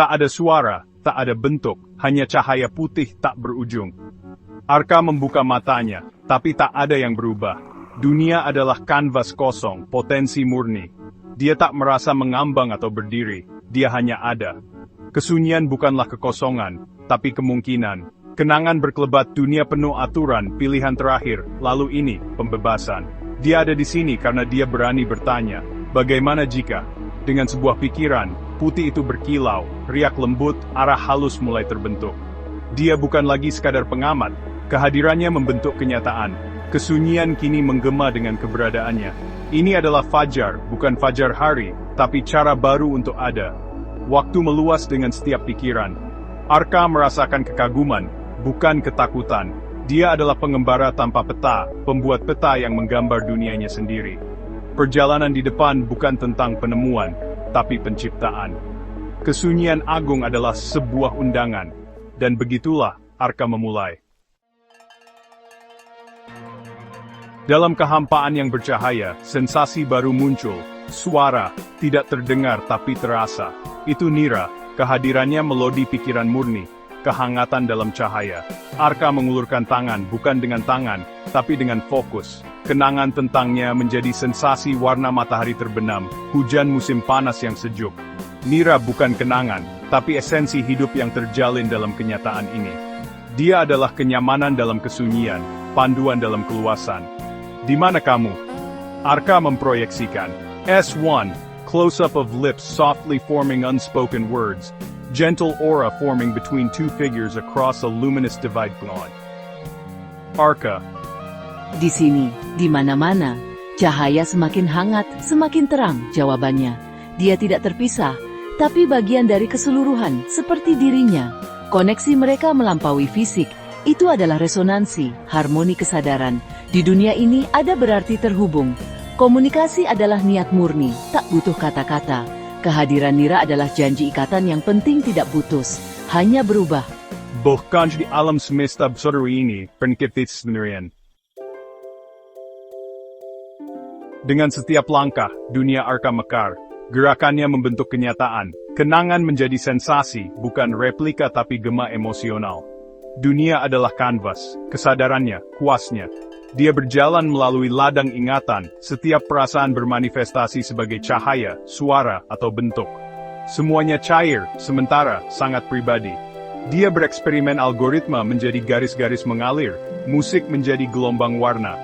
Tak ada suara, tak ada bentuk, hanya cahaya putih tak berujung. Arka membuka matanya, tapi tak ada yang berubah. Dunia adalah kanvas kosong, potensi murni. Dia tak merasa mengambang atau berdiri, dia hanya ada. Kesunyian bukanlah kekosongan, tapi kemungkinan. Kenangan berkelebat, dunia penuh aturan, pilihan terakhir, lalu ini, pembebasan. Dia ada di sini karena dia berani bertanya, bagaimana jika, dengan sebuah pikiran, putih itu berkilau, riak lembut, arah halus mulai terbentuk. Dia bukan lagi sekadar pengamat, kehadirannya membentuk kenyataan. Kesunyian kini menggema dengan keberadaannya. Ini adalah fajar, bukan fajar hari, tapi cara baru untuk ada. Waktu meluas dengan setiap pikiran. Arka merasakan kekaguman, bukan ketakutan. Dia adalah pengembara tanpa peta, pembuat peta yang menggambar dunianya sendiri. Perjalanan di depan bukan tentang penemuan, tapi penciptaan. Kesunyian agung adalah sebuah undangan, dan begitulah Arka memulai. Dalam kehampaan yang bercahaya, sensasi baru muncul, suara, tidak terdengar tapi terasa. Itu nira, kehadirannya melodi pikiran murni, kehangatan dalam cahaya. Arka mengulurkan tangan bukan dengan tangan, tapi dengan fokus. Kenangan tentangnya menjadi sensasi warna matahari terbenam, hujan musim panas yang sejuk. Nira bukan kenangan, tapi esensi hidup yang terjalin dalam kenyataan ini. Dia adalah kenyamanan dalam kesunyian, panduan dalam keluasan. Di mana kamu? Arka memproyeksikan. S1, close-up of lips softly forming unspoken words. Gentle aura forming between two figures across a luminous divide line. Arka. Di sini, di mana-mana, cahaya semakin hangat, semakin terang jawabannya. Dia tidak terpisah, tapi bagian dari keseluruhan, seperti dirinya. Koneksi mereka melampaui fisik, itu adalah resonansi, harmoni kesadaran. Di dunia ini ada berarti terhubung. Komunikasi adalah niat murni, tak butuh kata-kata. Kehadiran nira adalah janji ikatan yang penting tidak putus, hanya berubah. Bahkan di alam semesta besar ini, penkipit sendirian. Dengan setiap langkah, dunia Arka mekar. Gerakannya membentuk kenyataan. Kenangan menjadi sensasi, bukan replika tapi gema emosional. Dunia adalah kanvas, kesadarannya, kuasnya. Dia berjalan melalui ladang ingatan, setiap perasaan bermanifestasi sebagai cahaya, suara, atau bentuk. Semuanya cair, sementara, sangat pribadi. Dia bereksperimen algoritma menjadi garis-garis mengalir, musik menjadi gelombang warna.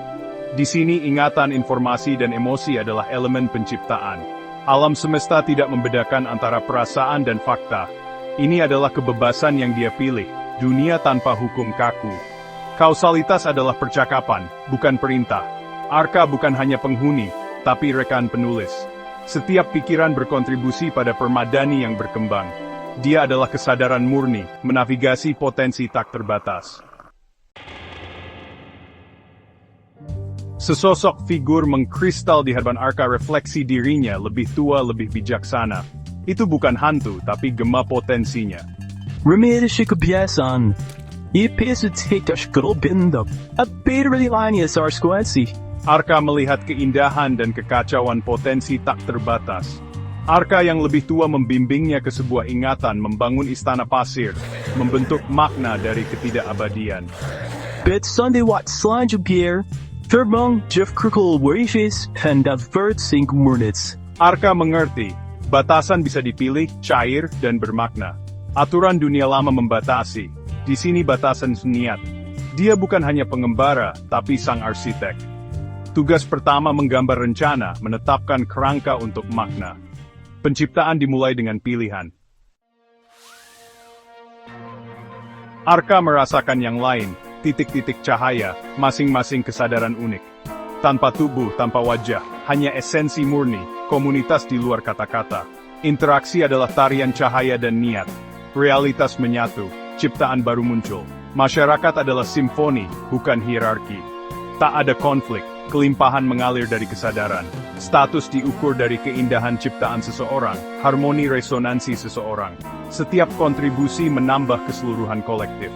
Di sini ingatan, informasi, dan emosi adalah elemen penciptaan. Alam semesta tidak membedakan antara perasaan dan fakta. Ini adalah kebebasan yang dia pilih, dunia tanpa hukum kaku. Kausalitas adalah percakapan, bukan perintah. Arka bukan hanya penghuni, tapi rekan penulis. Setiap pikiran berkontribusi pada permadani yang berkembang. Dia adalah kesadaran murni, menavigasi potensi tak terbatas. Sesosok figur mengkristal di hadapan Arka, refleksi dirinya lebih tua, lebih bijaksana. Itu bukan hantu, tapi gema potensinya. Rumidische kebiasaan. Arka melihat keindahan dan kekacauan potensi tak terbatas. Arka yang lebih tua membimbingnya ke sebuah ingatan, membangun istana pasir, membentuk makna dari ketidakabadian. Arka mengerti, batasan bisa dipilih, cair, dan bermakna. Aturan dunia lama membatasi. Di sini batasan niat. Dia bukan hanya pengembara, tapi sang arsitek. Tugas pertama menggambar rencana, menetapkan kerangka untuk makna. Penciptaan dimulai dengan pilihan. Arka merasakan yang lain, titik-titik cahaya, masing-masing kesadaran unik. Tanpa tubuh, tanpa wajah, hanya esensi murni, komunitas di luar kata-kata. Interaksi adalah tarian cahaya dan niat. Realitas menyatu. Ciptaan baru muncul. Masyarakat adalah simfoni, bukan hierarki. Tak ada konflik, kelimpahan mengalir dari kesadaran. Status diukur dari keindahan ciptaan seseorang, harmoni resonansi seseorang. Setiap kontribusi menambah keseluruhan kolektif.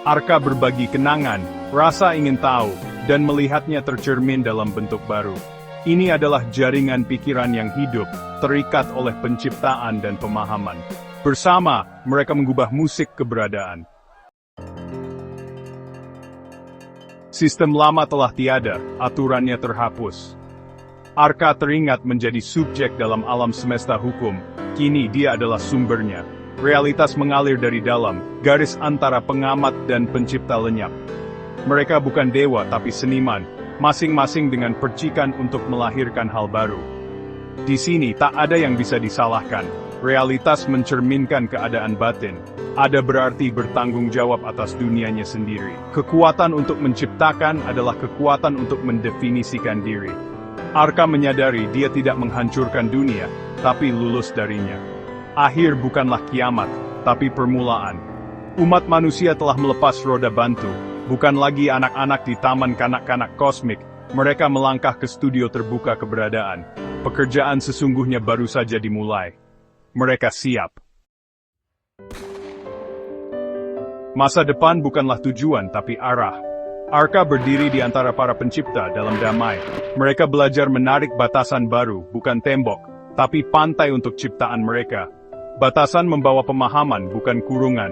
Arka berbagi kenangan, rasa ingin tahu, dan melihatnya tercermin dalam bentuk baru. Ini adalah jaringan pikiran yang hidup, terikat oleh penciptaan dan pemahaman. Bersama, mereka mengubah musik keberadaan. Sistem lama telah tiada, aturannya terhapus. Arka teringat menjadi subjek dalam alam semesta hukum, kini dia adalah sumbernya. Realitas mengalir dari dalam, garis antara pengamat dan pencipta lenyap. Mereka bukan dewa tapi seniman, masing-masing dengan percikan untuk melahirkan hal baru. Di sini tak ada yang bisa disalahkan, realitas mencerminkan keadaan batin. Ada berarti bertanggung jawab atas dunianya sendiri. Kekuatan untuk menciptakan adalah kekuatan untuk mendefinisikan diri. Arka menyadari dia tidak menghancurkan dunia, tapi lulus darinya. Akhir bukanlah kiamat, tapi permulaan. Umat manusia telah melepas roda bantu, bukan lagi anak-anak di taman kanak-kanak kosmik, mereka melangkah ke studio terbuka keberadaan. Pekerjaan sesungguhnya baru saja dimulai. Mereka siap. Masa depan bukanlah tujuan, tapi arah. Arka berdiri di antara para pencipta dalam damai. Mereka belajar menarik batasan baru, bukan tembok, tapi pantai untuk ciptaan mereka. Batasan membawa pemahaman, bukan kurungan.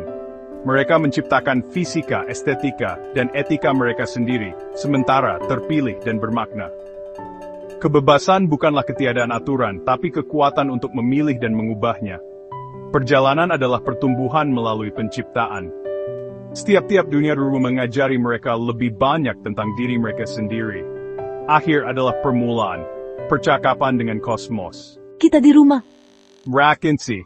Mereka menciptakan fisika, estetika, dan etika mereka sendiri, sementara terpilih dan bermakna. Kebebasan bukanlah ketiadaan aturan, tapi kekuatan untuk memilih dan mengubahnya. Perjalanan adalah pertumbuhan melalui penciptaan. Setiap-tiap dunia ruru mengajari mereka lebih banyak tentang diri mereka sendiri. Akhir adalah permulaan, percakapan dengan kosmos. Kita di rumah. Rakinsi.